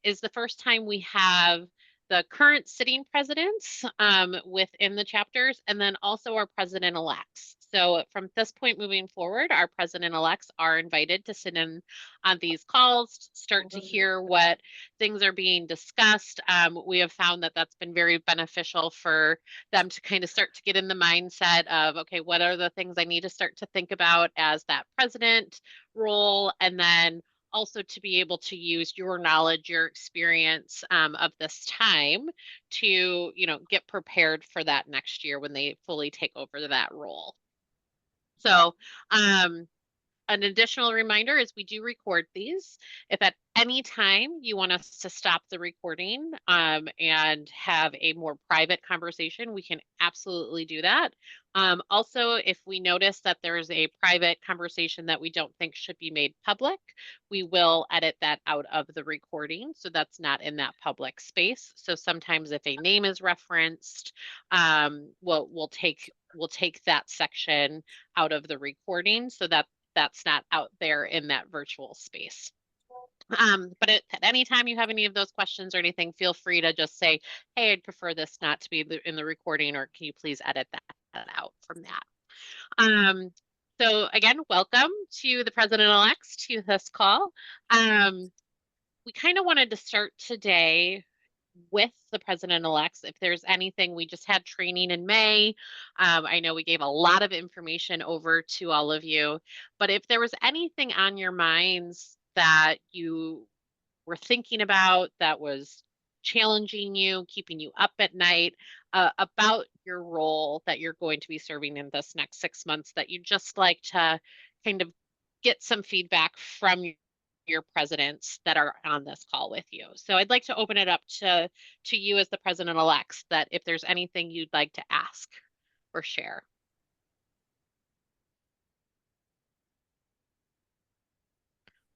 is the first time we have the current sitting presidents within the chapters, and then also our president-elects. So from this point moving forward, our president-elects are invited to sit in on these calls, start to hear what things are being discussed. We have found that that's been very beneficial for them to kind of start to get in the mindset of, okay, what are the things I need to start to think about as that president role, and then also to be able to use your knowledge, your experience of this time to, get prepared for that next year when they fully take over that role. So, an additional reminder is we do record these. If at any time you want us to stop the recording and have a more private conversation, we can absolutely do that. Also, if we notice that there's a private conversation that we don't think should be made public, we will edit that out of the recording. So that's not in that public space. So sometimes if a name is referenced, we'll take that section out of the recording so that that's not out there in that virtual space. But at any time you have any of those questions or anything, feel free to just say, hey, I'd prefer this not to be in the recording, or can you please edit that out from that? So again, welcome to the president-elects to this call. We kind of wanted to start today with the president-elects. If there's anything, we just had training in May. I know we gave a lot of information over to all of you, but if there was anything on your minds that you were thinking about that was challenging you, keeping you up at night, about your role that you're going to be serving in this next 6 months, that you'd just like to kind of get some feedback from your presidents that are on this call with you. So I'd like to open it up to you as the president-elects, that if there's anything you'd like to ask or share.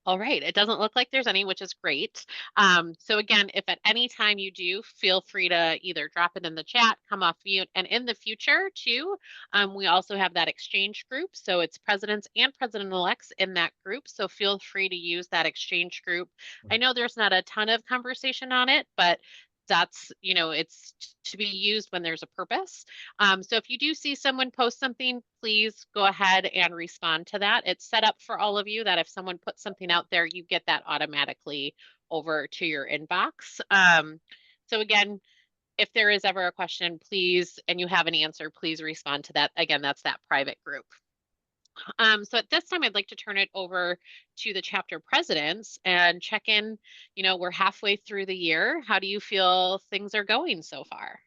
All right, it doesn't look like there's any, which is great. So again, if at any time you do, feel free to either drop it in the chat, come off mute, and in the future too, we also have that exchange group. So it's presidents and president-elects in that group. So feel free to use that exchange group. I know there's not a ton of conversation on it, but that's, it's to be used when there's a purpose. So if you do see someone post something, please go ahead and respond to that. It's set up for all of you that if someone puts something out there, you get that automatically over to your inbox. So again, if there is ever a question, please, and you have an answer, please respond to that. Again, that's that private group. So at this time, I'd like to turn it over to the chapter presidents and check in. We're halfway through the year. How do you feel things are going so far?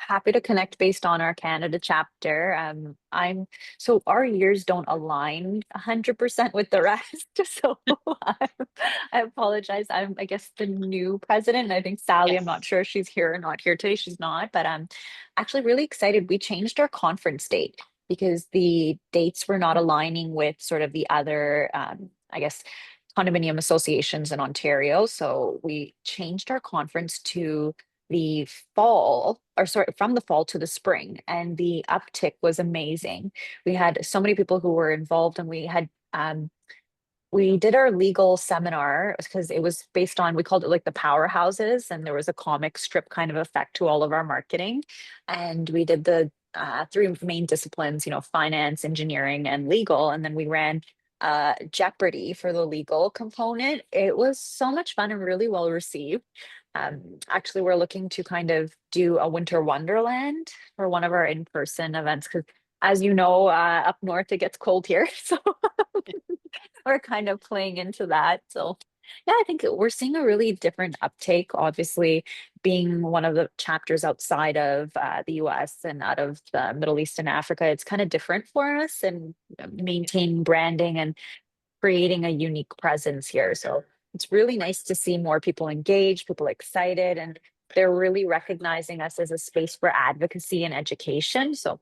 Happy to connect based on our Canada chapter. So our years don't align 100% with the rest. So I apologize. I guess the new president. I think Sally, I'm not sure if she's here or not here today. She's not, but I'm actually really excited. We changed our conference date because the dates were not aligning with sort of the other, I guess, condominium associations in Ontario. So we changed our conference to the fall, or sorry, from the fall to the spring, and the uptick was amazing. We had so many people who were involved, and we did our legal seminar because it was based on, we called it like the powerhouses, and there was a comic strip kind of effect to all of our marketing. And we did the three main disciplines, finance, engineering, and legal. And then we ran Jeopardy for the legal component. It was so much fun and really well received. Actually, we're looking to kind of do a winter wonderland for one of our in-person events because, as you know, up north it gets cold here, so we're kind of playing into that. So yeah, I think we're seeing a really different uptake. Obviously, being one of the chapters outside of the US and out of the Middle East and Africa, it's kind of different for us, and maintaining branding and creating a unique presence here. So it's really nice to see more people engaged, people excited, and they're really recognizing us as a space for advocacy and education. So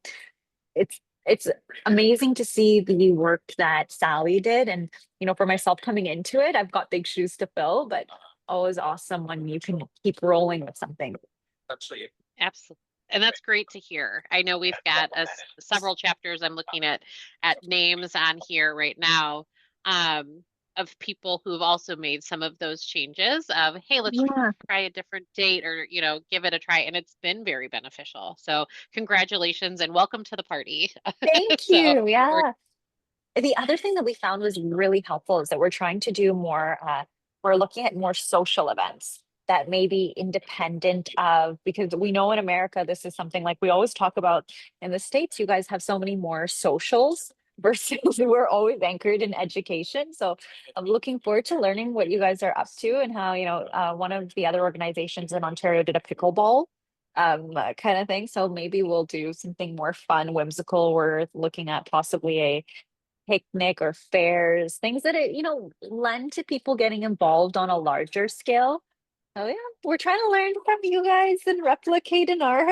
it's amazing to see the work that Sally did. And, for myself coming into it, I've got big shoes to fill, but always awesome when you can keep rolling with something. Absolutely. And that's great to hear. I know we've got several chapters. I'm looking at names on here right now. um, of people who've also made some of those changes of, hey, let's Yeah. try a different date or, give it a try. And it's been very beneficial. So congratulations and welcome to the party. Thank So you. we're, Yeah. The other thing that we found was really helpful is that we're trying to do more, we're looking at more social events that may be independent of, because we know in America, this is something like we always talk about in the States, you guys have so many more socials versus we're always anchored in education. So I'm looking forward to learning what you guys are up to and how, one of the other organizations in Ontario did a pickleball kind of thing. So maybe we'll do something more fun, whimsical. We're looking at possibly a picnic or fairs, things that lend to people getting involved on a larger scale. Oh yeah, we're trying to learn from you guys and replicate in our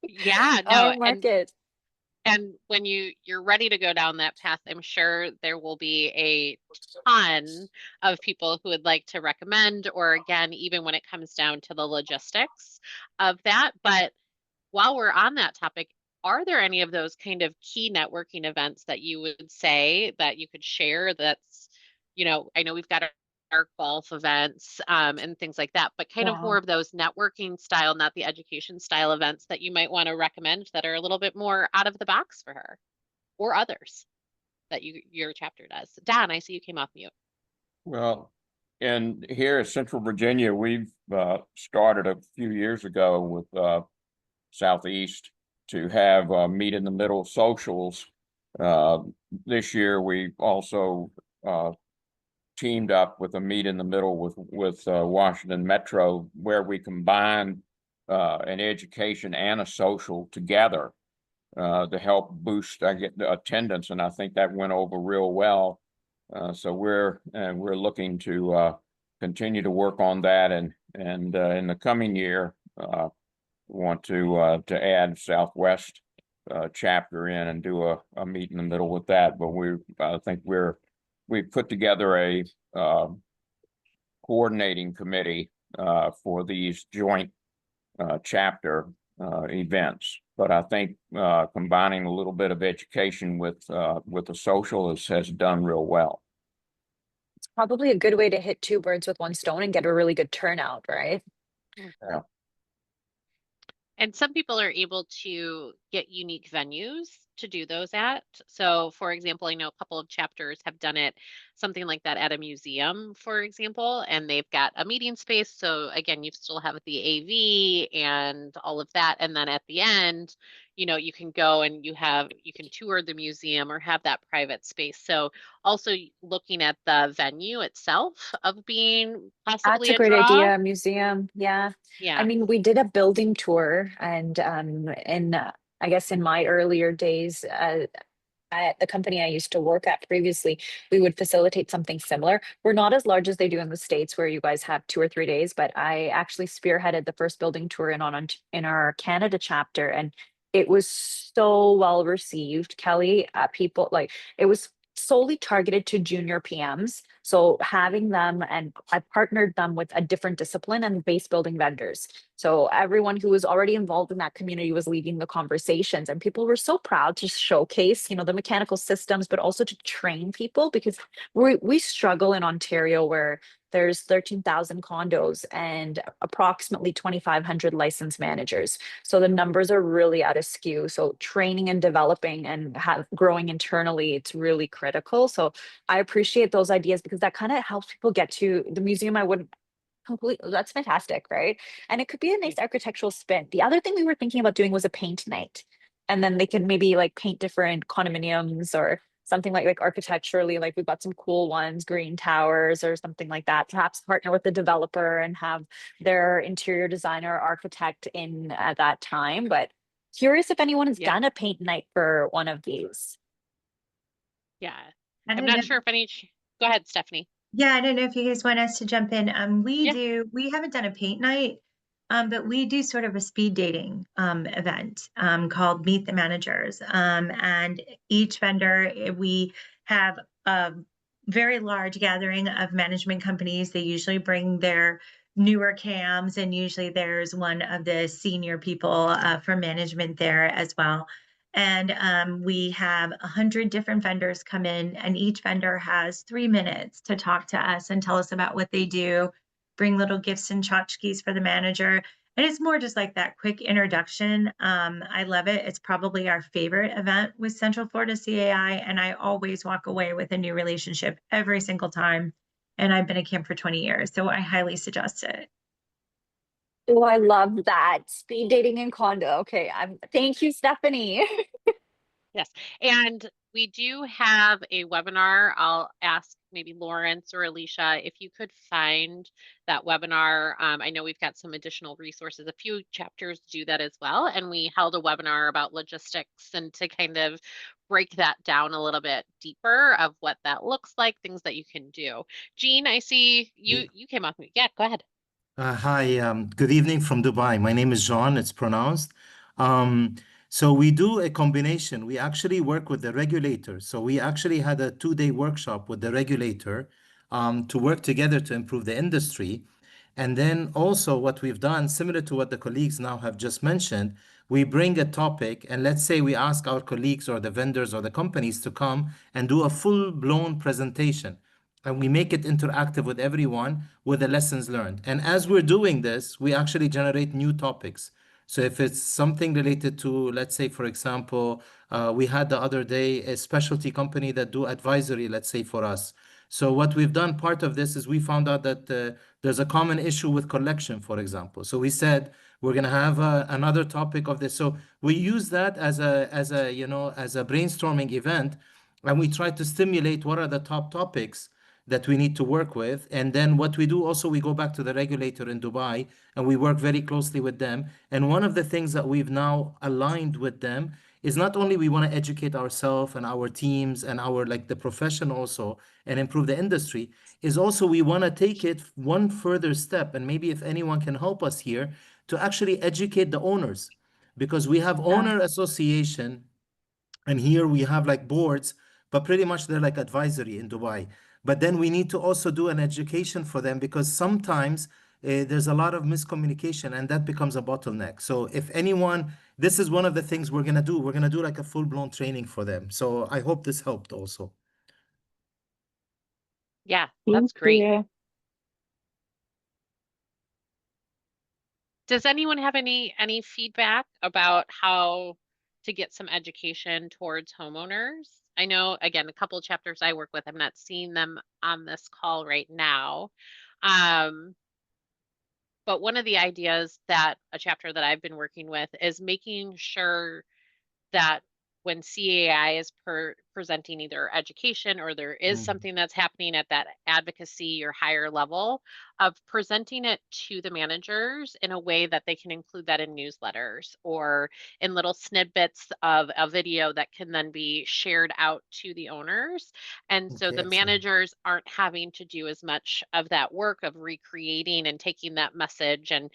yeah, no. our And market. when you're ready to go down that path, I'm sure there will be a ton of people who would like to recommend, or again, even when it comes down to the logistics of that. But while we're on that topic, are there any of those kind of key networking events that you would say that you could share that's, I know we've got our golf events and things like that, but kind of Yeah. more of those networking style, not the education style events that you might want to recommend that are a little bit more out of the box for her or others that your chapter does. Don, I see you came off mute. Well, and here in Central Virginia, we've started a few years ago with Southeast to have meet in the middle socials. Uh, this year, we also teamed up with a meet in the middle with Washington Metro, where we combined an education and a social together to help boost I get the attendance, and I think that went over real well. So we're looking to continue to work on that, and in the coming year, want to add Southwest chapter in and do a meet in the middle with that. But I think we've put together a coordinating committee for these joint chapter events. But I think combining a little bit of education with the social has done real well. It's probably a good way to hit two birds with one stone and get a really good turnout, right? Yeah. And some people are able to get unique venues to do those at. So, for example, I know a couple of chapters have done it something like that at a museum, for example, and they've got a meeting space. So, again, you still have the AV and all of that. And then at the end, you can go and you can tour the museum or have that private space. So, also looking at the venue itself of being That's possibly a a great draw. idea, museum. Yeah. I Yeah. mean, we did a building tour and in I guess in my earlier days, at the company I used to work at previously, we would facilitate something similar. We're not as large as they do in the States where you guys have 2 or 3 days, but I actually spearheaded the first building tour in our Canada chapter, and it was so well received, Kelly. People like it was solely targeted to junior PMs. So having them, and I partnered them with a different discipline and base building vendors. So everyone who was already involved in that community was leading the conversations, and people were so proud to showcase, the mechanical systems, but also to train people because we struggle in Ontario where there's 13,000 condos and approximately 2,500 licensed managers. So the numbers are really out of skew. So training and developing and growing internally, it's really critical. So I appreciate those ideas because that kind of helps people get to the museum. I wouldn't completely, that's fantastic, right? And it could be a nice architectural spin. The other thing we were thinking about doing was a paint night. And then they could maybe like paint different condominiums or something like architecturally, like we've got some cool ones, green towers or something like that. Perhaps partner with the developer and have their interior designer architect in at that time. But curious if anyone has Yeah. done a paint night for one of these. Yeah. I I'm don't not know. sure if any, go ahead, Stephanie. Yeah, I don't know if you guys want us to jump in. Yeah. We haven't done a paint night, but we do sort of a speed dating event called Meet the Managers. And each vendor, we have a very large gathering of management companies. They usually bring their newer CAMs, and usually there's one of the senior people for management there as well. And we have 100 different vendors come in, and each vendor has 3 minutes to talk to us and tell us about what they do, bring little gifts and tchotchkes for the manager. And it's more just like that quick introduction. I love it. It's probably our favorite event with Central Florida CAI, and I always walk away with a new relationship every single time. And I've been a camp for 20 years, so I highly suggest it. Oh, I love that. Speed dating in condo. Okay, thank you, Stephanie. Yes, and we do have a webinar. I'll ask maybe Lawrence or Alicia if you could find that webinar. I know we've got some additional resources. A few chapters do that as well. And we held a webinar about logistics and to kind of break that down a little bit deeper of what that looks like, things that you can do. Jean, I see you came off mute. Yeah, go ahead. Hi, good evening from Dubai. My name is John, it's pronounced. Um, so we do a combination. We actually work with the regulator. So we actually had a 2-day workshop with the regulator to work together to improve the industry. And then also what we've done, similar to what the colleagues now have just mentioned, we bring a topic and let's say we ask our colleagues or the vendors or the companies to come and do a full-blown presentation and we make it interactive with everyone with the lessons learned. And as we're doing this, we actually generate new topics. So if it's something related to, let's say, for example, we had the other day a specialty company that do advisory, let's say, for us. So what we've done, part of this is we found out that there's a common issue with collection, for example. So we said we're going to have another topic of this. So we use that as a brainstorming event, and we try to stimulate what are the top topics that we need to work with. And then what we do also, we go back to the regulator in Dubai and we work very closely with them. And one of the things that we've now aligned with them is not only we want to educate ourselves and our teams and our like the profession also and improve the industry, is also we want to take it one further step. And maybe if anyone can help us here to actually educate the owners, because we have owner association and here we have like boards, but pretty much they're like advisory in Dubai. But then we need to also do an education for them because sometimes there's a lot of miscommunication and that becomes a bottleneck. So if anyone, this is one of the things we're going to do. We're going to do like a full-blown training for them. So I hope this helped also. Yeah, that's great. Does anyone have any feedback about how to get some education towards homeowners? I know, again, a couple of chapters I work with, I'm not seeing them on this call right now. But one of the ideas that a chapter that I've been working with is making sure that when CAI is presenting either education or there is something that's happening at that advocacy or higher level, of presenting it to the managers in a way that they can include that in newsletters or in little snippets of a video that can then be shared out to the owners. And so Okay, the excellent. managers aren't having to do as much of that work of recreating and taking that message and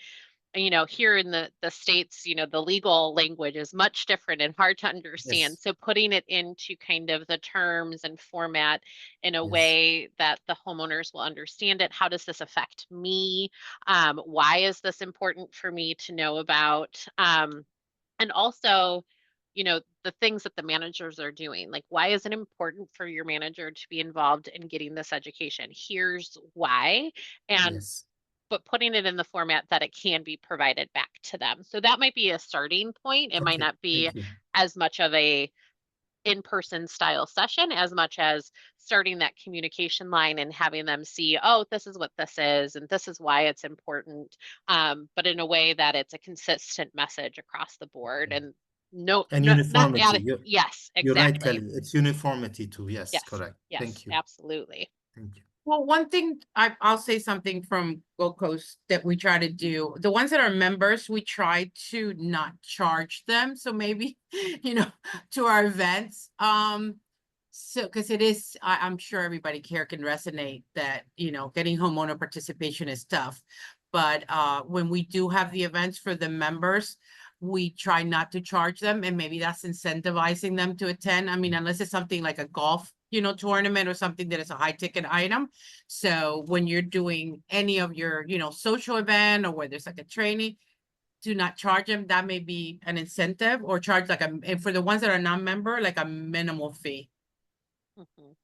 here in the States, the legal language is much different and hard to understand. Yes, So putting it into kind of the terms and format in a yes, way that the homeowners will understand it. How does this affect me? Why is this important for me to know about? And also, the things that the managers are doing. Like, why is it important for your manager to be involved in getting this education? Here's why. And yes. but putting it in the format that it can be provided back to them. So that might be a starting point. It might Okay, not be thank you. as much of a in-person style session as much as starting that communication line and having them see, oh, this is what this is and this is why it's important, but in a way that it's a consistent message across the board and And not uniformity. added. Yes, You're right, exactly. Kelly. It's uniformity too. Yes, Yes, correct. yes, Thank you. absolutely. Thank you. Well, one thing I'll say something from Gold Coast that we try to do. The ones that are members, we try to not charge them. So maybe, to our events. So because it is, I'm sure everybody here can resonate that, getting homeowner participation is tough. But when we do have the events for the members, we try not to charge them, and maybe that's incentivizing them to attend. I mean, unless it's something like a golf, tournament or something that is a high ticket item. So when you're doing any of your, social event or where there's like a training, to not charge them, that may be an incentive, or charge like and for the ones that are non-member, like a minimal fee. Mhm.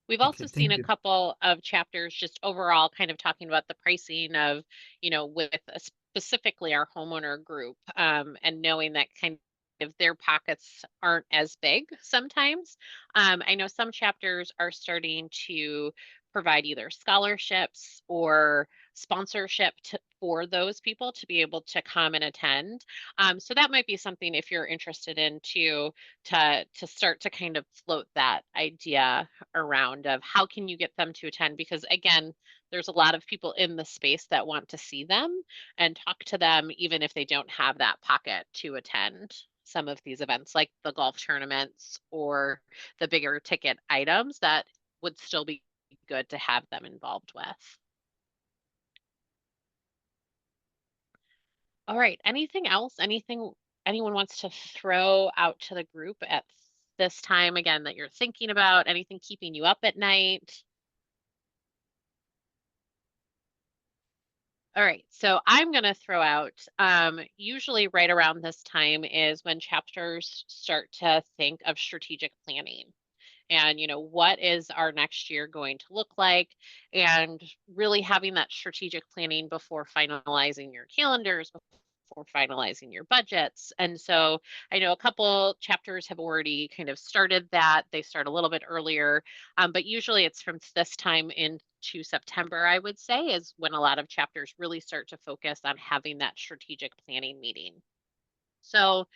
We've also Okay, seen thank a you. couple of chapters just overall kind of talking about the pricing of, with specifically our homeowner group, and knowing that kind of their pockets aren't as big sometimes. I know some chapters are starting to provide either scholarships or sponsorship for those people to be able to come and attend. So that might be something if you're interested in to start to kind of float that idea around of how can you get them to attend, because again, there's a lot of people in the space that want to see them and talk to them even if they don't have that pocket to attend some of these events like the golf tournaments or the bigger ticket items that would still be good to have them involved with. All right, anything else? Anything anyone wants to throw out to the group at this time again that you're thinking about? Anything keeping you up at night? All right, so I'm going to throw out usually right around this time is when chapters start to think of strategic planning and what is our next year going to look like, and really having that strategic planning before finalizing your calendars, before finalizing your budgets. And so I know a couple chapters have already kind of started that. They start a little bit earlier, but usually it's from this time into September, I would say, is when a lot of chapters really start to focus on having that strategic planning meeting. So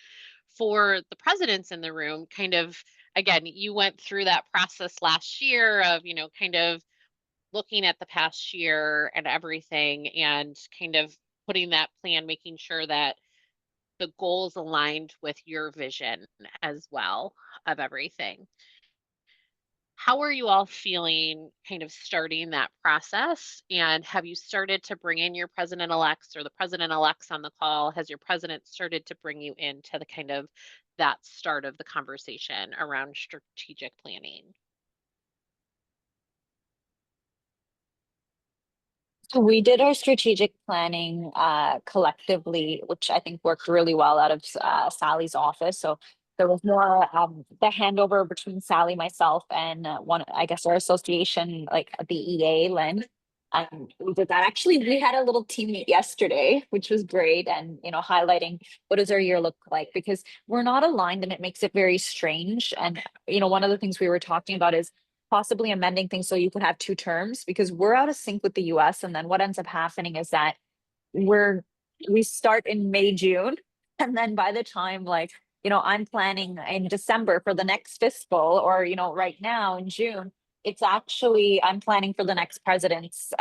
for the presidents in the room, kind of, again, you went through that process last year of, kind of looking at the past year and everything and kind of putting that plan, making sure that the goals aligned with your vision as well of everything. How are you all feeling kind of starting that process? And have you started to bring in your president-elects or the president-elects on the call? Has your president started to bring you into the kind of that start of the conversation around strategic planning? So we did our strategic planning collectively, which I think worked really well out of Sally's office. So there was more the handover between Sally, myself, and one, I guess, our association, like the EA, Lynn. We did that. Actually, we had a little team meet yesterday, which was great, and highlighting what does our year look like, because we're not aligned, and it makes it very strange. And one of the things we were talking about is possibly amending things so you could have 2 terms, because we're out of sync with the US. And then what ends up happening is that we start in May, June. And then by the time, like, I'm planning in December for the next fiscal, or, right now in June, it's actually, I'm planning for the next president's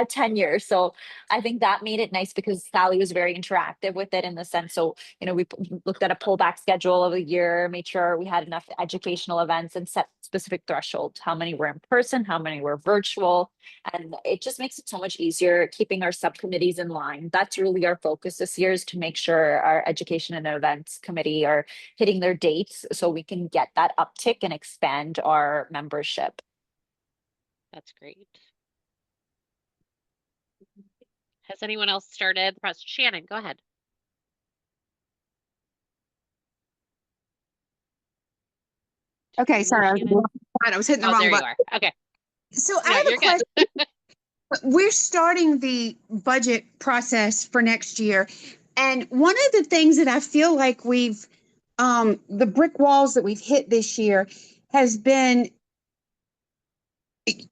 tenure. So I think that made it nice because Sally was very interactive with it in the sense. So, we looked at a pullback schedule of the year, made sure we had enough educational events and set specific thresholds, how many were in person, how many were virtual. And it just makes it so much easier keeping our subcommittees in line. That's really our focus this year, is to make sure our education and events committee are hitting their dates so we can get that uptick and expand our membership. That's great. Has anyone else started the process? Shannon, go ahead. Okay, sorry, I was hitting the wrong there button. you are. Okay. So I have a You're question. good. We're starting the budget process for next year. And one of the things that I feel like the brick walls that we've hit this year has been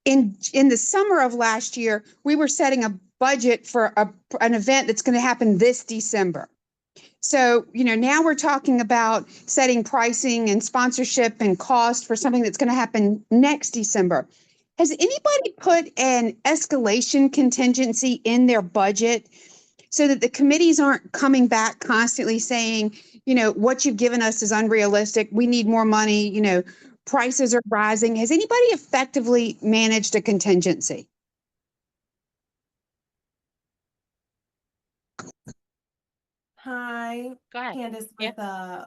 in the summer of last year, we were setting a budget for an event that's going to happen this December. So, now we're talking about setting pricing and sponsorship and cost for something that's going to happen next December. Has anybody put an escalation contingency in their budget so that the committees aren't coming back constantly saying, what you've given us is unrealistic, we need more money, prices are rising? Has anybody effectively managed a contingency? Hi, Go ahead. Candace with the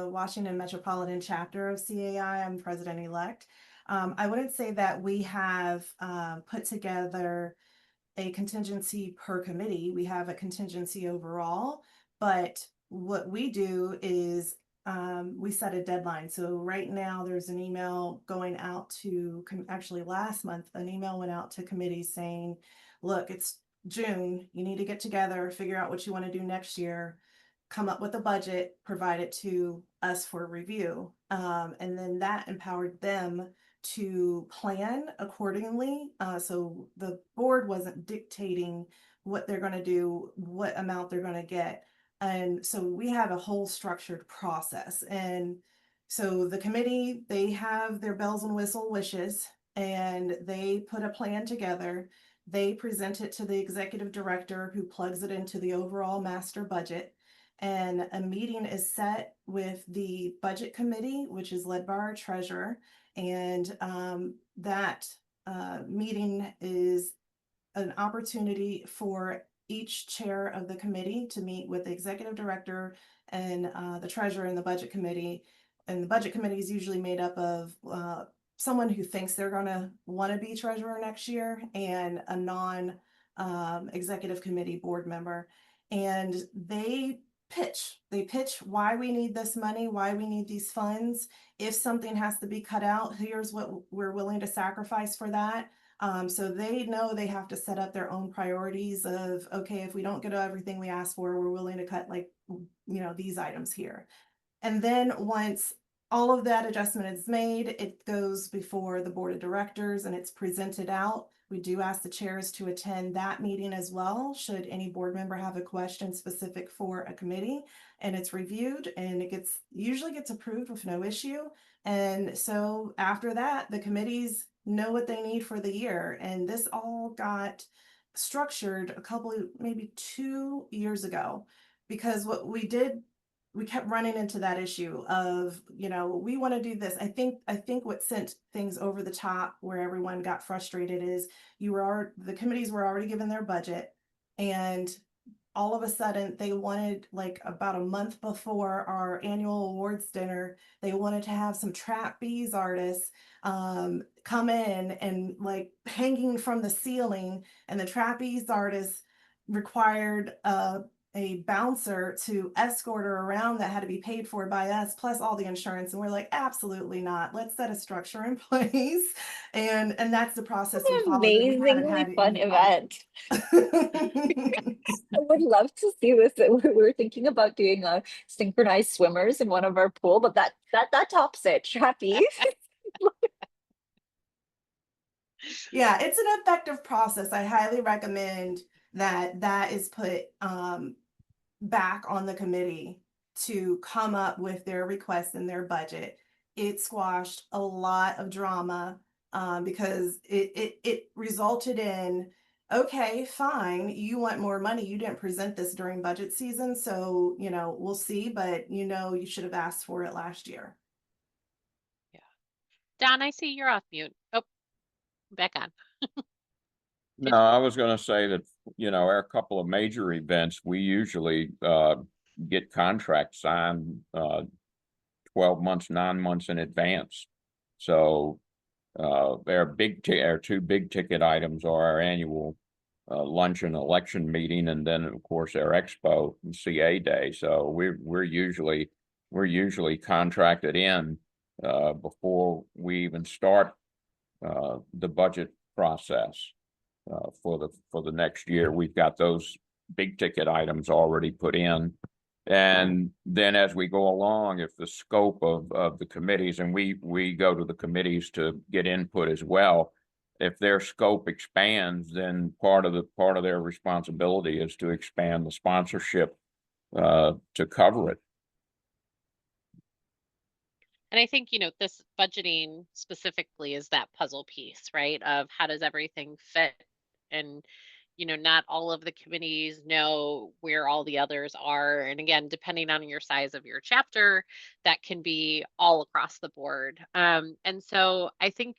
Washington Metropolitan Chapter of CAI. I'm president-elect. I wouldn't say that we have put together a contingency per committee. We have a contingency overall, but what we do is we set a deadline. So right now there's an email going out to, actually last month, an email went out to committees saying, look, it's June, you need to get together, figure out what you want to do next year, come up with a budget, provide it to us for review. And then that empowered them to plan accordingly. So the board wasn't dictating what they're going to do, what amount they're going to get. And so we have a whole structured process. And so the committee, they have their bells and whistle wishes, and they put a plan together. They present it to the executive director, who plugs it into the overall master budget. And a meeting is set with the budget committee, which is led by our treasurer. And that meeting is an opportunity for each chair of the committee to meet with the executive director and the treasurer and the budget committee. And the budget committee is usually made up of someone who thinks they're going to want to be treasurer next year and a non executive committee board member. And they pitch why we need this money, why we need these funds. If something has to be cut out, here's what we're willing to sacrifice for that. So they know they have to set up their own priorities of, okay, if we don't get everything we ask for, we're willing to cut, like, these items here. And then once all of that adjustment is made, it goes before the board of directors and it's presented out. We do ask the chairs to attend that meeting as well, should any board member have a question specific for a committee, and it's reviewed and it usually gets approved with no issue. And so after that, the committees know what they need for the year. And this all got structured maybe 2 years ago, because what we did, we kept running into that issue of, we want to do this. I think what sent things over the top where everyone got frustrated is the committees were already given their budget, and all of a sudden they wanted, like about a month before our annual awards dinner, they wanted to have some trapeze artists come in and, like, hanging from the ceiling, and the trapeze artists required a bouncer to escort her around that had to be paid for by us, plus all the insurance. And we're like, absolutely not. Let's set a structure in place. And that's the process we An followed. We haven't amazingly had fun any fight. event. I would love to see this. We were thinking about doing synchronized swimmers in one of our pool, but that tops it. Trapeze. Yeah, it's an effective process. I highly recommend that is put back on the committee to come up with their requests and their budget. It squashed a lot of drama because it resulted in, okay, fine, you want more money. You didn't present this during budget season, so we'll see, but you should have asked for it last year. Yeah. Don, I see you're off mute. Oh, back on. No, I was going to say that, our couple of major events, we usually get contracts signed 12 months, 9 months in advance. So our two big ticket items are our annual lunch and election meeting, and then of course our expo and CA day. So we're usually contracted in before we even start the budget process. For the next year, we've got those big ticket items already put in. And then as we go along, if the scope of the committees, and we go to the committees to get input as well, if their scope expands, then part of their responsibility is to expand the sponsorship to cover it. And I think, this budgeting specifically is that puzzle piece, right? Of how does everything fit? And, not all of the committees know where all the others are. And again, depending on your size of your chapter, that can be all across the board. And so I think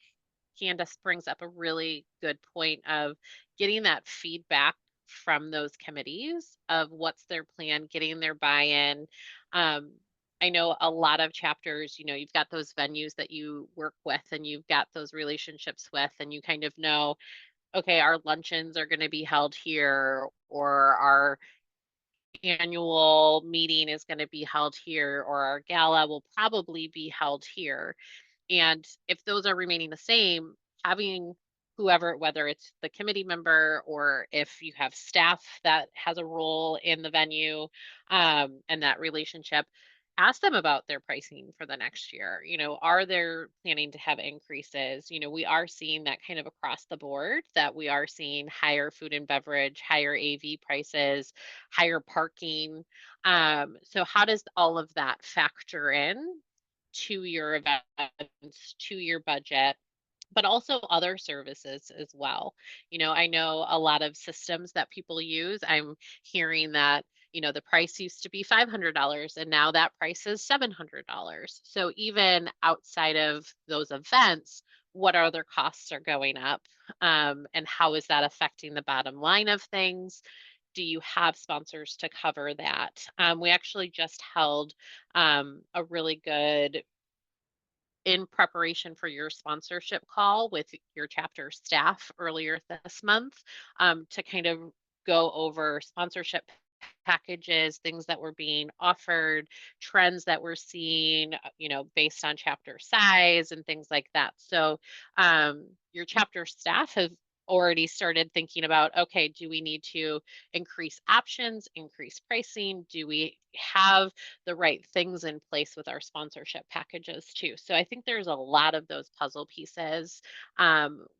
Candace brings up a really good point of getting that feedback from those committees of what's their plan, getting their buy-in. I know a lot of chapters, you've got those venues that you work with and you've got those relationships with, and you kind of know, okay, our luncheons are going to be held here, or our annual meeting is going to be held here, or our gala will probably be held here. And if those are remaining the same, having whoever, whether it's the committee member or if you have staff that has a role in the venue, and that relationship, ask them about their pricing for the next year. You know, are they planning to have increases? You know, we are seeing that kind of across the board, that we are seeing higher food and beverage, higher AV prices, higher parking. So how does all of that factor in to your events, to your budget, but also other services as well? You know, I know a lot of systems that people use. I'm hearing that, you know, the price used to be $500 and now that price is $700. So even outside of those events, what other costs are going up? And how is that affecting the bottom line of things? Do you have sponsors to cover that? We actually just held a really good, in preparation for your sponsorship call with your chapter staff earlier this month, to kind of go over sponsorship packages, things that were being offered, trends that we're seeing, you know, based on chapter size and things like that. So your chapter staff have already started thinking about, okay, do we need to increase options, increase pricing? Do we have the right things in place with our sponsorship packages too? So I think there's a lot of those puzzle pieces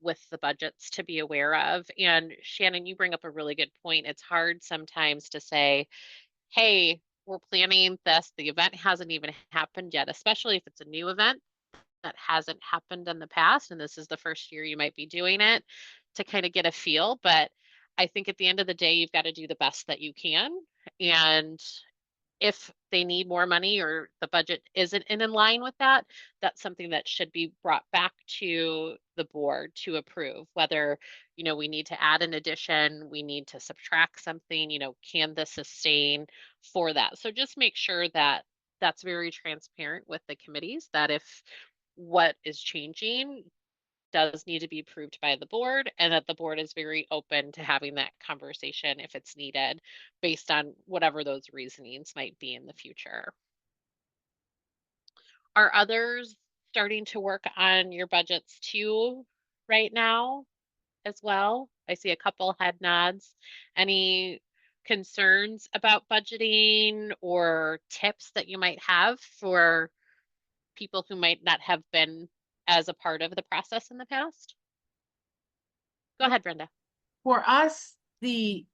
with the budgets to be aware of. And Shannon, you bring up a really good point. It's hard sometimes to say, hey, we're planning this, the event hasn't even happened yet, especially if it's a new event that hasn't happened in the past and this is the first year you might be doing it, to kind of get a feel. But I think at the end of the day, you've got to do the best that you can. And if they need more money or the budget isn't in line with that, that's something that should be brought back to the board to approve. Whether, you know, we need to add an addition, we need to subtract something, you know, can this sustain for that? So just make sure that that's very transparent with the committees, that if what is changing does need to be approved by the board, and that the board is very open to having that conversation if it's needed based on whatever those reasonings might be in the future. Are others starting to work on your budgets too right now as well? I see a couple head nods. Any concerns about budgeting or tips that you might have for people who might not have been as a part of the process in the past? Go ahead, Brenda. For us, the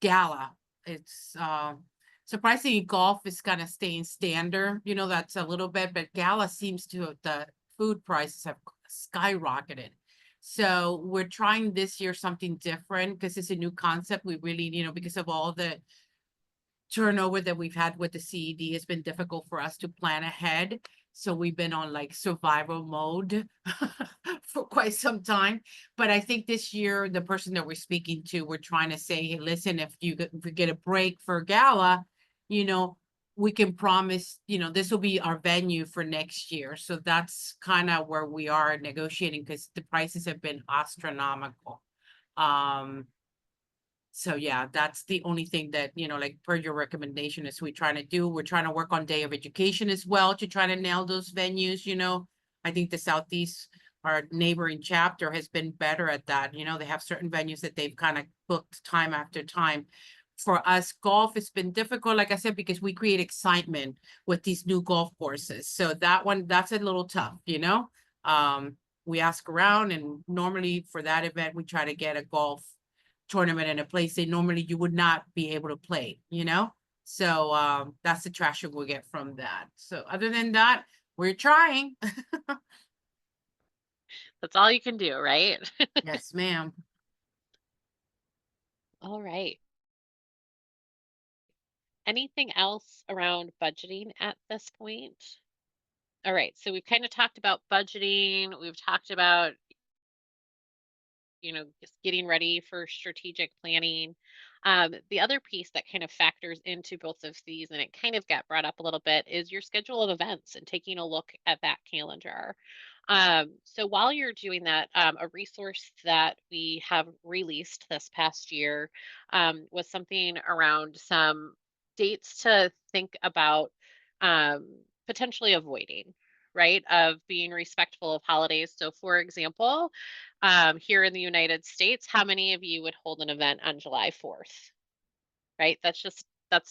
gala, it's surprisingly golf is kind of staying standard. You know, that's a little bit, but gala seems to, the food prices have skyrocketed. So we're trying this year something different because it's a new concept. We really, you know, because of all the turnover that we've had with the CED, has been difficult for us to plan ahead. So we've been on like survival mode for quite some time. But I think this year, the person that we're speaking to, we're trying to say, hey, listen, if we get a break for gala, you know, we can promise, you know, this will be our venue for next year. So that's kind of where we are negotiating, because the prices have been astronomical. So yeah, that's the only thing that, you know, like per your recommendation is we're trying to do. We're trying to work on day of education as well to try to nail those venues, you know. I think the Southeast, our neighboring chapter, has been better at that. You know, they have certain venues that they've kind of booked time after time. For us, golf has been difficult, like I said, because we create excitement with these new golf courses. So that one, that's a little tough, you know. We ask around, and normally for that event, we try to get a golf tournament in a place that normally you would not be able to play, you know? So that's the traction we'll get from that. So other than that, we're trying. That's all you can do, right? Yes, ma'am. All right. Anything else around budgeting at this point? All right, so we've kind of talked about budgeting. We've talked about, you know, just getting ready for strategic planning. The other piece that kind of factors into both of these, and it kind of got brought up a little bit, is your schedule of events and taking a look at that calendar. So while you're doing that, a resource that we have released this past year was something around some dates to think about potentially avoiding, right? Of being respectful of holidays. So, for example, here in the United States, how many of you would hold an event on July 4th? Right? That's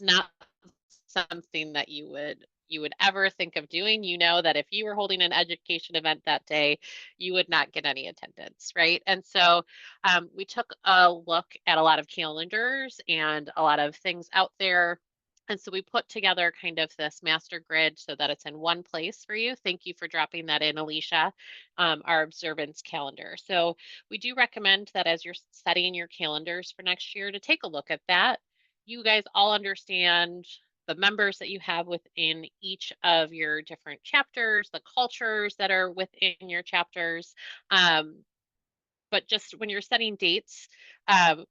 not something that you would ever think of doing. You know that if you were holding an education event that day, you would not get any attendance, right? And so we took a look at a lot of calendars and a lot of things out there. And so we put together kind of this master grid so that it's in one place for you. Thank you for dropping that in, Alicia, our observance calendar. So we do recommend that as you're setting your calendars for next year to take a look at that. You guys all understand the members that you have within each of your different chapters, the cultures that are within your chapters. But just when you're setting dates,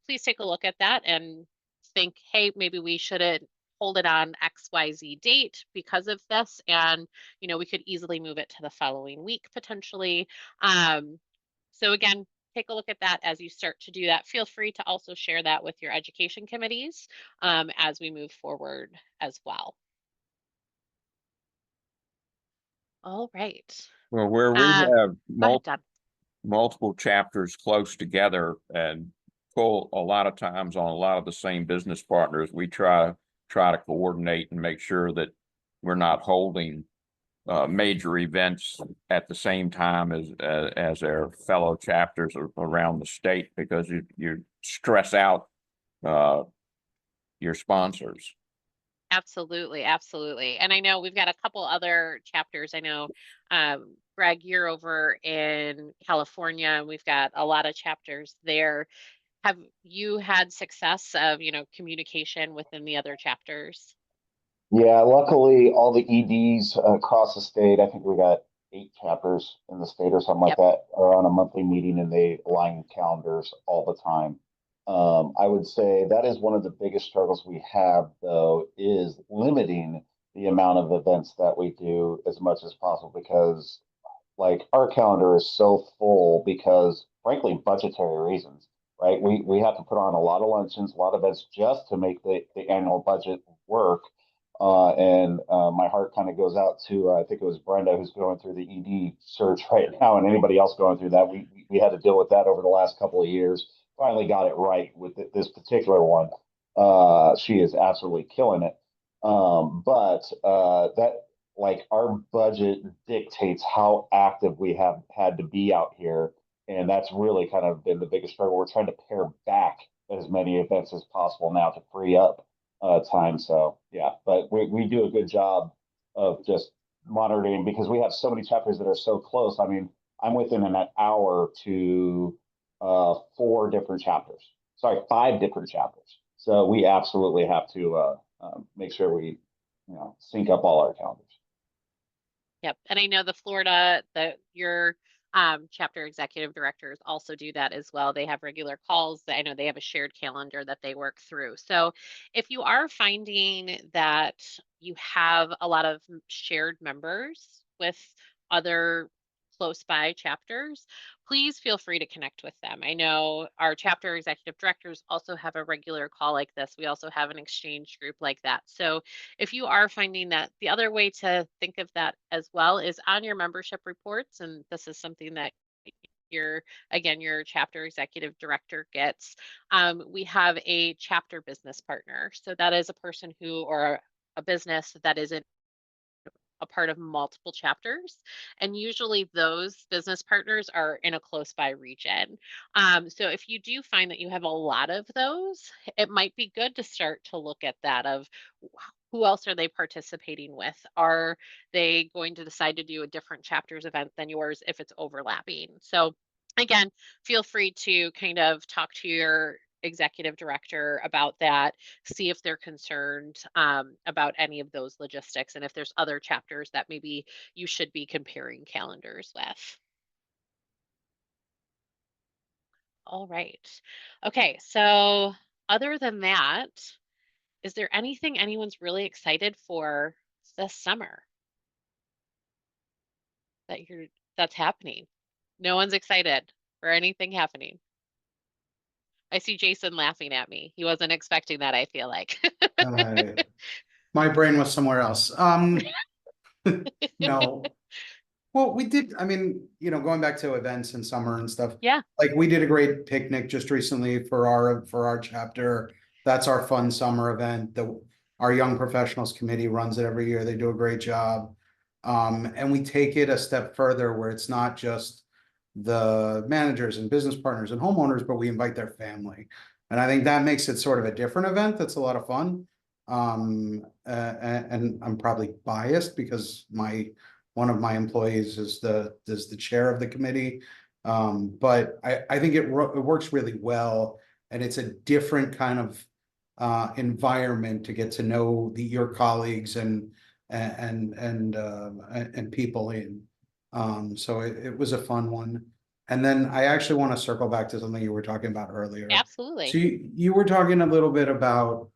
please take a look at that and think, hey, maybe we shouldn't hold it on XYZ date because of this. And, we could easily move it to the following week potentially. So again, take a look at that as you start to do that. Feel free to also share that with your education committees as we move forward as well. All right. Well, where we Go have ahead, Deb. multiple chapters close together and pull a lot of times on a lot of the same business partners, we try to coordinate and make sure that we're not holding major events at the same time as their fellow chapters around the state, because you stress out your sponsors. Absolutely, absolutely. And I know we've got a couple other chapters. I know, Greg, you're over in California, and we've got a lot of chapters there. Have you had success of, communication within the other chapters? Yeah, luckily all the EDs across the state, I think we got 8 chapters in the state or something like Yep. that, are on a monthly meeting and they align calendars all the time. I would say that is one of the biggest struggles we have, though, is limiting the amount of events that we do as much as possible, because like our calendar is so full because frankly budgetary reasons, right? We have to put on a lot of luncheons, a lot of events just to make the annual budget work. And my heart kind of goes out to I think it was Brenda who's going through the ED search right now, and anybody else going through that. We had to deal with that over the last couple of years. Finally got it right with this particular one. She is absolutely killing it. But that, like, our budget dictates how active we have had to be out here, and that's really kind of been the biggest struggle. We're trying to pare back as many events as possible now to free up time. So yeah, but we do a good job of just monitoring, because we have so many chapters that are so close. I mean, I'm within an hour to 4 different chapters. Sorry, 5 different chapters. So we absolutely have to make sure we sync up all our calendars. Yep. And I know your chapter executive directors also do that as well. They have regular calls. I know they have a shared calendar that they work through. So if you are finding that you have a lot of shared members with other close by chapters, please feel free to connect with them. I know our chapter executive directors also have a regular call like this. We also have an exchange group like that. So if you are finding that, the other way to think of that as well is on your membership reports. And this is something that your chapter executive director gets. We have a chapter business partner. So that is a person or a business that isn't a part of multiple chapters. And usually those business partners are in a close by region. So if you do find that you have a lot of those, it might be good to start to look at that of who else are they participating with? Are they going to decide to do a different chapters event than yours if it's overlapping? So again, feel free to kind of talk to your executive director about that, see if they're concerned about any of those logistics, and if there's other chapters that maybe you should be comparing calendars with. All right. Okay, so other than that, is there anything anyone's really excited for this summer that that's happening. No one's excited for anything happening. I see Jason laughing at me. He wasn't expecting that, I feel like. My brain was somewhere else. No. Well, we did, I mean, going back to events in summer and stuff. Yeah. Like we did a great picnic just recently for our chapter. That's our fun summer event. Our Young Professionals Committee runs it every year. They do a great job. And we take it a step further where it's not just the managers and business partners and homeowners, but we invite their family. And I think that makes it sort of a different event that's a lot of fun. And I'm probably biased because one of my employees is the chair of the committee. But I think it works really well, and it's a different kind of environment to get to know your colleagues and people in. So it was a fun one. And then I actually want to circle back to something you were talking about earlier. Absolutely. So you were talking a little bit about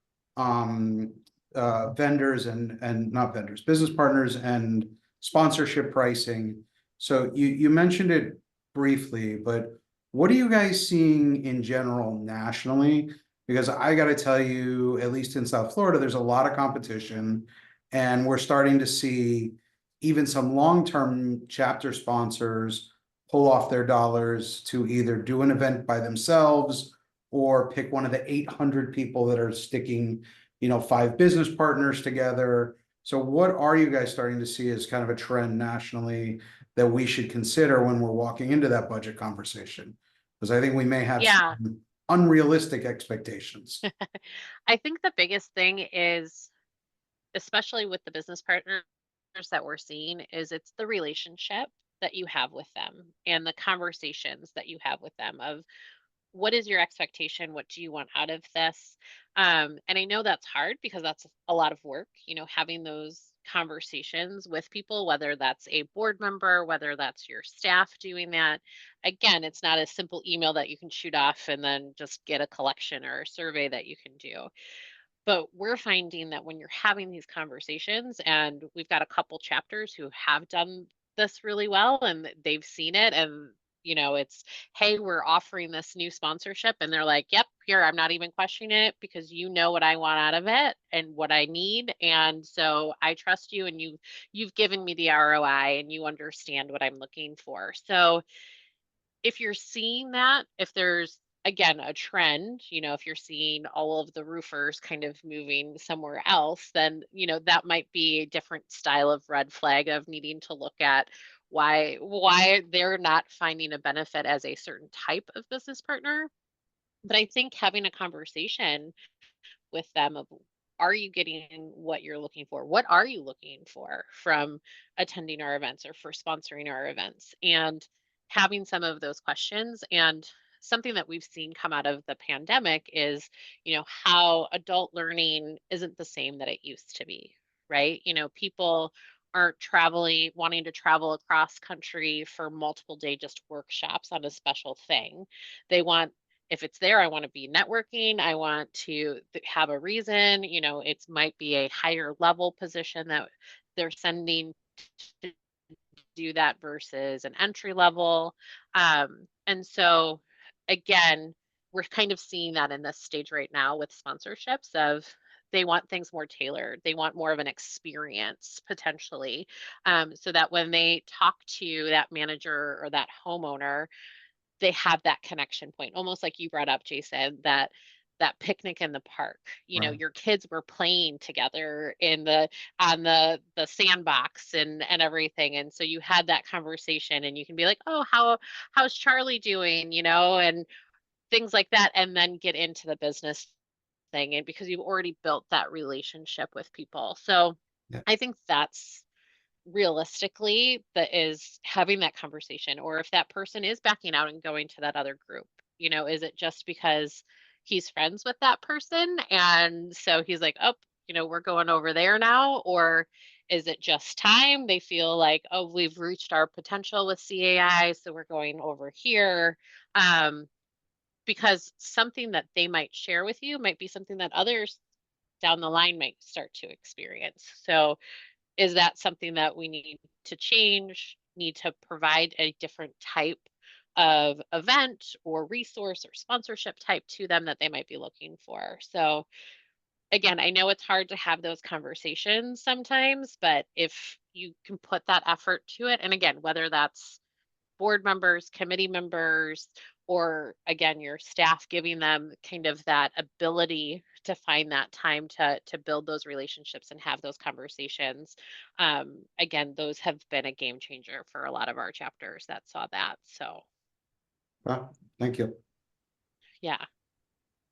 vendors and not vendors, business partners and sponsorship pricing. So you mentioned it briefly, but what are you guys seeing in general nationally? Because I got to tell you, at least in South Florida, there's a lot of competition, and we're starting to see even some long-term chapter sponsors pull off their dollars to either do an event by themselves or pick one of the 800 people that are sticking, 5 business partners together. So what are you guys starting to see as kind of a trend nationally that we should consider when we're walking into that budget conversation? Because I think we may have some unrealistic expectations. I think the biggest thing is, especially with the business partners that we're seeing, is it's the relationship that you have with them and the conversations that you have with them of what is your expectation? What do you want out of this? And I know that's hard because that's a lot of work, having those conversations with people, whether that's a board member, whether that's your staff doing that. Again, it's not a simple email that you can shoot off and then just get a collection or a survey that you can do. But we're finding that when you're having these conversations, and we've got a couple chapters who have done this really well and they've seen it, and it's, hey, we're offering this new sponsorship, and they're like, yep, here, I'm not even questioning it because you know what I want out of it and what I need, and so I trust you, and you've given me the ROI and you understand what I'm looking for. So if you're seeing that, if there's again a trend, if you're seeing all of the roofers kind of moving somewhere else, then that might be a different style of red flag of needing to look at why they're not finding a benefit as a certain type of business partner. But I think having a conversation with them of, are you getting what you're looking for? What are you looking for from attending our events or for sponsoring our events? And having some of those questions. And something that we've seen come out of the pandemic is, how adult learning isn't the same that it used to be, right? People aren't wanting to travel across country for multiple day just workshops on a special thing. They want, if it's there, I want to be networking. I want to have a reason, it might be a higher level position that they're sending to do that versus an entry level. And so again, we're kind of seeing that in this stage right now with sponsorships of, they want things more tailored. They want more of an experience potentially, so that when they talk to that manager or that homeowner, they have that connection point, almost like you brought up, Jason, that picnic in the park. Right. Your kids were playing together on the sandbox and everything, and so you had that conversation, and you can be like, oh, how's Charlie doing, and things like that, and then get into the business thing, and because you've already built that relationship with people. So Yeah. I think that's realistically that is having that conversation. Or if that person is backing out and going to that other group, is it just because he's friends with that person and so he's like, oh, we're going over there now? Or is it just time? They feel like, oh, we've reached our potential with CAI, so we're going over here. Because something that they might share with you might be something that others down the line might start to experience. So is that something that we need to change? need to provide a different type of event or resource or sponsorship type to them that they might be looking for. So again, I know it's hard to have those conversations sometimes, but if you can put that effort to it, and again, whether that's board members, committee members, or again, your staff giving them kind of that ability to find that time to build those relationships and have those conversations. Again, those have been a game changer for a lot of our chapters that saw that. So Well, thank you. yeah.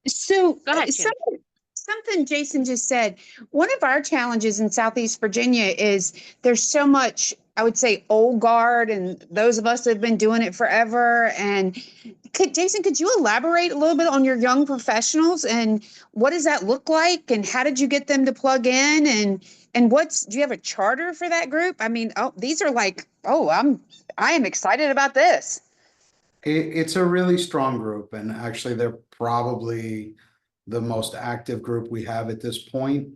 So Go ahead, Shannon. something Jason just said, one of our challenges in Southeast Virginia is there's so much, I would say, old guard and those of us that have been doing it forever. And Jason, could you elaborate a little bit on your young professionals and what does that look like? And how did you get them to plug in? And do you have a charter for that group? I mean, these are like, I am excited about this. It's a really strong group, and actually they're probably the most active group we have at this point.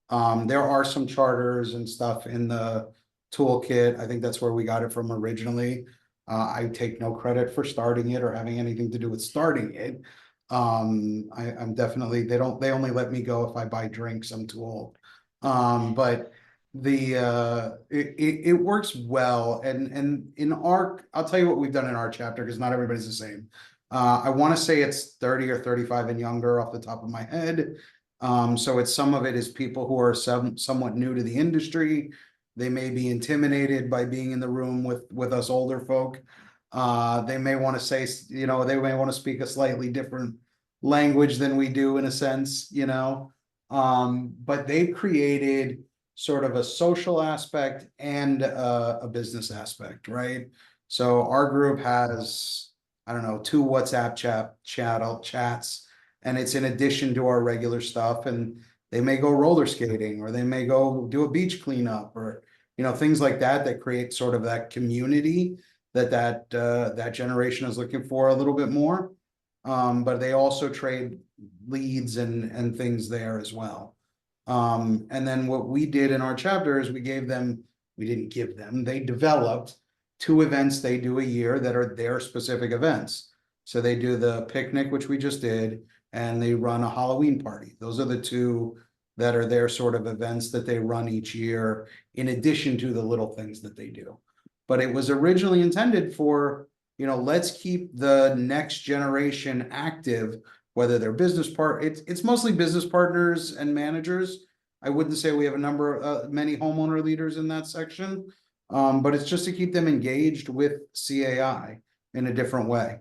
There are some charters and stuff in the toolkit. I think that's where we got it from originally. I take no credit for starting it or having anything to do with starting it. I'm definitely, they only let me go if I buy drinks. I'm too old. But it works well, and in our, I'll tell you what we've done in our chapter, because not everybody's the same. I want to say it's 30 or 35 and younger off the top of my head. So some of it is people who are somewhat new to the industry. They may be intimidated by being in the room with us older folk. They may want to say, they may want to speak a slightly different language than we do in a sense, but they've created sort of a social aspect and a business aspect, right? So our group has, I don't know, 2 WhatsApp chats, and it's in addition to our regular stuff. And they may go roller skating, or they may go do a beach cleanup, or things like that create sort of that community that generation is looking for a little bit more. But they also trade leads and things there as well. And then what we did in our chapter is we didn't give them, they developed 2 events they do a year that are their specific events. So they do the picnic, which we just did, and they run a Halloween party. Those are the 2 that are their sort of events that they run each year, in addition to the little things that they do. But it was originally intended for, let's keep the next generation active, whether they're it's mostly business partners and managers. I wouldn't say we have many homeowner leaders in that section, but it's just to keep them engaged with CAI in a different way,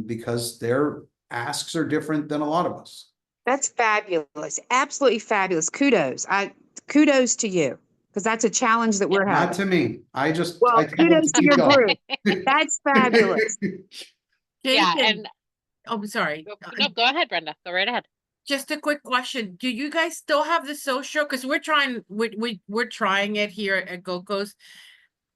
because their asks are different than a lot of us. That's fabulous. Absolutely fabulous. Kudos to you, because that's a challenge that we're Not having. to me. I Kudos to your group. That's fabulous. Yeah, Jason, and I'm sorry. no, go ahead, Brenda. Go right ahead. Just a quick question. Do you guys still have the social? Because we're trying it here at Gold Coast.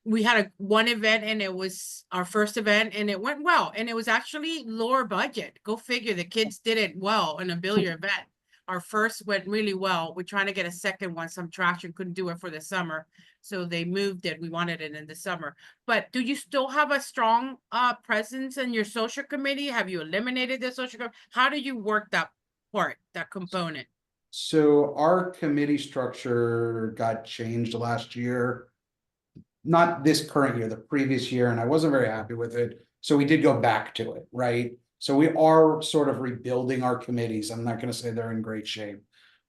We had one event, and it was our first event, and it went well, and it was actually lower budget. Go figure, the kids did it well in a billiard event. Our first went really well. We're trying to get a second one, some traction, couldn't do it for the summer, so they moved it. We wanted it in the summer. But do you still have a strong presence in your social committee? Have you eliminated the social committee? How do you work that part, that component? So our committee structure got changed last year. Not this current year, the previous year, and I wasn't very happy with it. So we did go back to it, right? So we are sort of rebuilding our committees. I'm not going to say they're in great shape.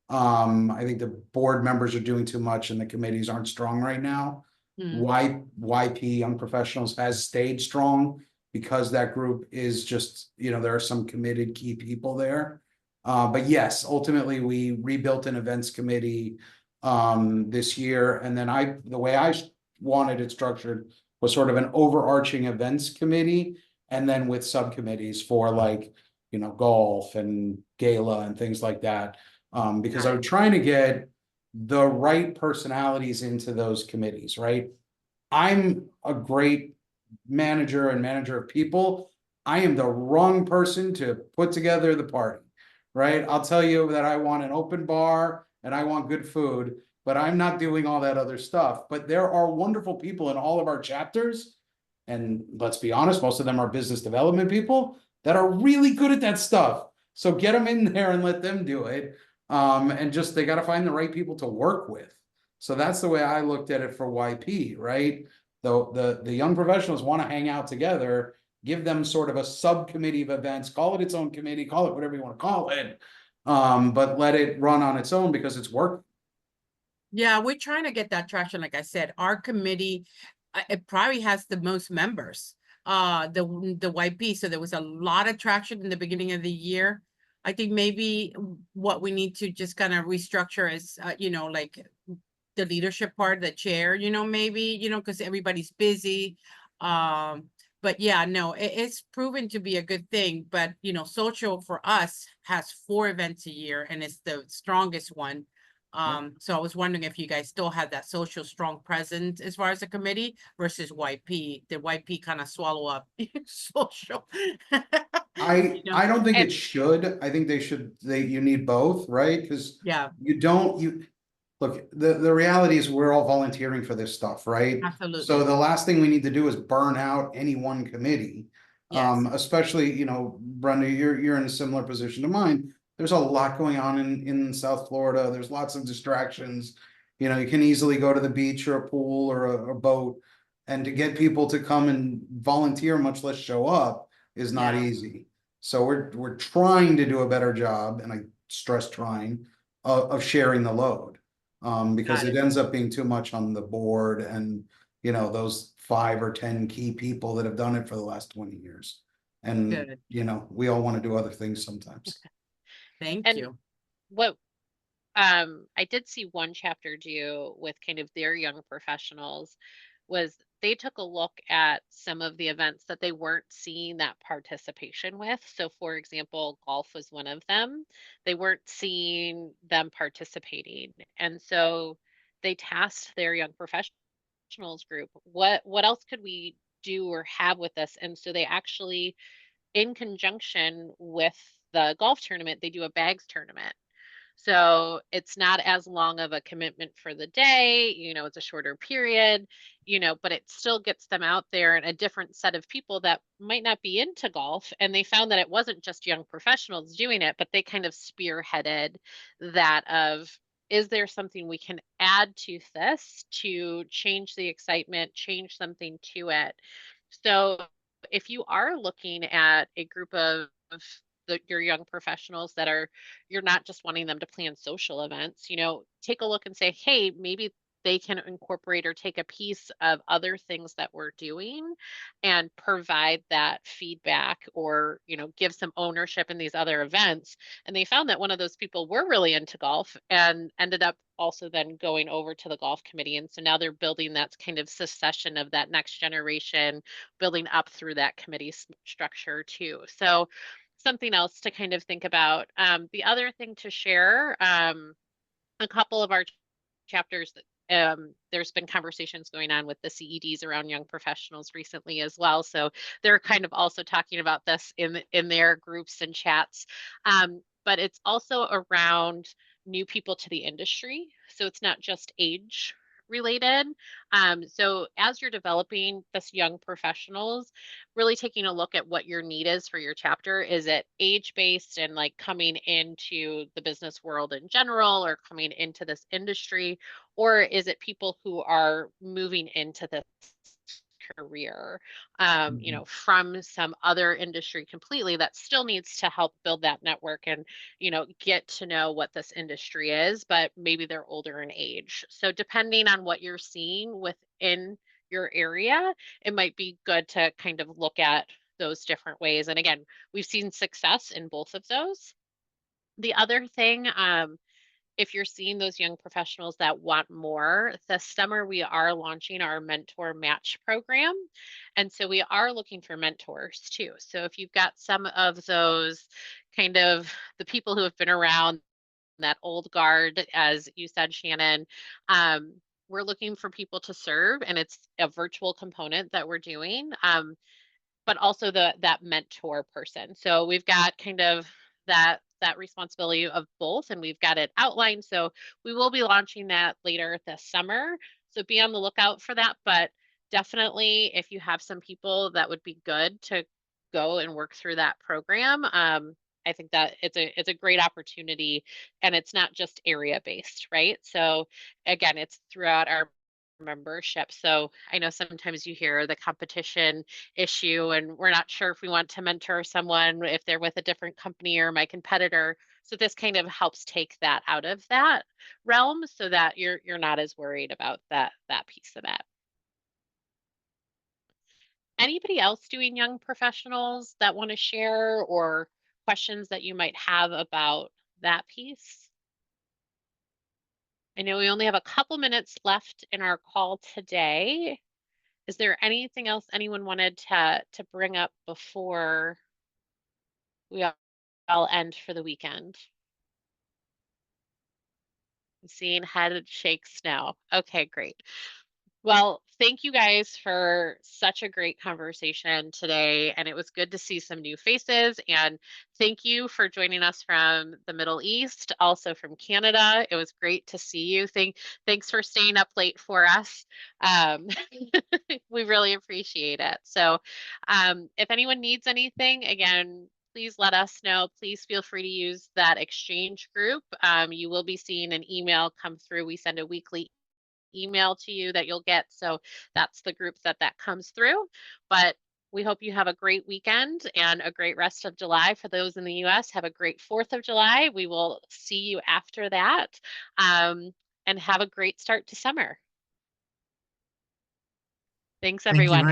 I think the board members are doing too much and the committees aren't strong right now. YP, Young Professionals, has stayed strong because that group is just, there are some committed key people there. But yes, ultimately we rebuilt an events committee this year. And then the way I wanted it structured was sort of an overarching events committee, and then with subcommittees for golf and gala and things like that, because I'm trying to get the right personalities into those committees, right? I'm a great manager of people. I am the wrong person to put together the party, right? I'll tell you that I want an open bar and I want good food, but I'm not doing all that other stuff. But there are wonderful people in all of our chapters. And let's be honest, most of them are business development people that are really good at that stuff. So get them in there and let them do it. And just, they got to find the right people to work with. So that's the way I looked at it for YP, right? The young professionals want to hang out together, give them sort of a subcommittee of events, call it its own committee, call it whatever you want to call it. But let it run on its own because it's work. Yeah, we're trying to get that traction. Like I said, our committee, it probably has the most members, the YP. So there was a lot of traction in the beginning of the year. I think maybe what we need to just kind of restructure is, like the leadership part, the chair, maybe, because everybody's busy. But yeah, no, it's proven to be a good thing. But, social for us has 4 events a year and it's the strongest one. So I was wondering if you guys still have that social strong presence as far as the committee versus YP. Did YP kind of swallow up social? I don't think And- it should. I think you need both, right? Because Yeah, look, the reality is we're all volunteering for this stuff, right? absolutely. So the last thing we need to do is burn out any one committee. Yes. Especially, Brenda, you're in a similar position to mine. There's a lot going on in South Florida. There's lots of distractions. You can easily go to the beach or a pool or a boat, and to get people to come and volunteer, much less show up, is not Yeah. easy. So we're trying to do a better job, and I stress trying, of sharing the load. Because Got it it. ends up being too much on the board and, those 5 or 10 key people that have done it for the last 20 years. And, Good. we all want to do other things sometimes. Thank And you. what I did see one chapter do with kind of their young professionals was they took a look at some of the events that they weren't seeing that participation with. So for example, golf was one of them. They weren't seeing them participating. And so they tasked their young professionals group, what else could we do or have with this? And so they actually, in conjunction with the golf tournament, they do a bags tournament. So it's not as long of a commitment for the day, it's a shorter period, but it still gets them out there and a different set of people that might not be into golf. And they found that it wasn't just young professionals doing it, but they kind of spearheaded that of, is there something we can add to this to change the excitement, change something to it? So if you are looking at a group of your young professionals that are, you're not just wanting them to plan social events, take a look and say, hey, maybe they can incorporate or take a piece of other things that we're doing and provide that feedback or, give some ownership in these other events. And they found that one of those people were really into golf and ended up also then going over to the golf committee. And so now they're building that kind of succession of that next generation, building up through that committee structure too. So something else to kind of think about. The other thing to share, a couple of our chapters, there's been conversations going on with the CEDs around young professionals recently as well. So they're kind of also talking about this in their groups and chats. But it's also around new people to the industry. So it's not just age related. So as you're developing this young professionals, really taking a look at what your need is for your chapter. Is it age-based and like coming into the business world in general or coming into this industry? Or is it people who are moving into this career, from some other industry completely that still needs to help build that network and, get to know what this industry is, but maybe they're older in age. So depending on what you're seeing within your area, it might be good to kind of look at those different ways. And again, we've seen success in both of those. The other thing, if you're seeing those young professionals that want more, this summer we are launching our mentor match program. And so we are looking for mentors too. So if you've got some of those kind of the people who have been around, that old guard, as you said, Shannon, we're looking for people to serve, and it's a virtual component that we're doing. But also that mentor person. So we've got kind of that that responsibility of both, and we've got it outlined. So we will be launching that later this summer. So be on the lookout for that. But definitely, if you have some people that would be good to go and work through that program, I think that it's a great opportunity, and it's not just area based, right? So again, it's throughout our membership. So I know sometimes you hear the competition issue, and we're not sure if we want to mentor someone if they're with a different company or my competitor. So this kind of helps take that out of that realm so that you're not as worried about that piece of it. Anybody else doing young professionals that want to share, or questions that you might have about that piece? I know we only have a couple minutes left in our call today. Is there anything else anyone wanted to bring up before we all end for the weekend? I'm seeing head shakes now. Okay, great. Well, thank you guys for such a great conversation today. And it was good to see some new faces. And thank you for joining us from the Middle East, also from Canada. It was great to see you. Thanks for staying up late for us. We really appreciate it. So if anyone needs anything, again, please let us know. Please feel free to use that exchange group. You will be seeing an email come through. We send a weekly email to you that you'll get. So that's the group that comes through. But we hope you have a great weekend and a great rest of July. For those in the US, have a great 4th of July. We will see you after that. And have a great start to summer. Thanks, Thank you everyone. very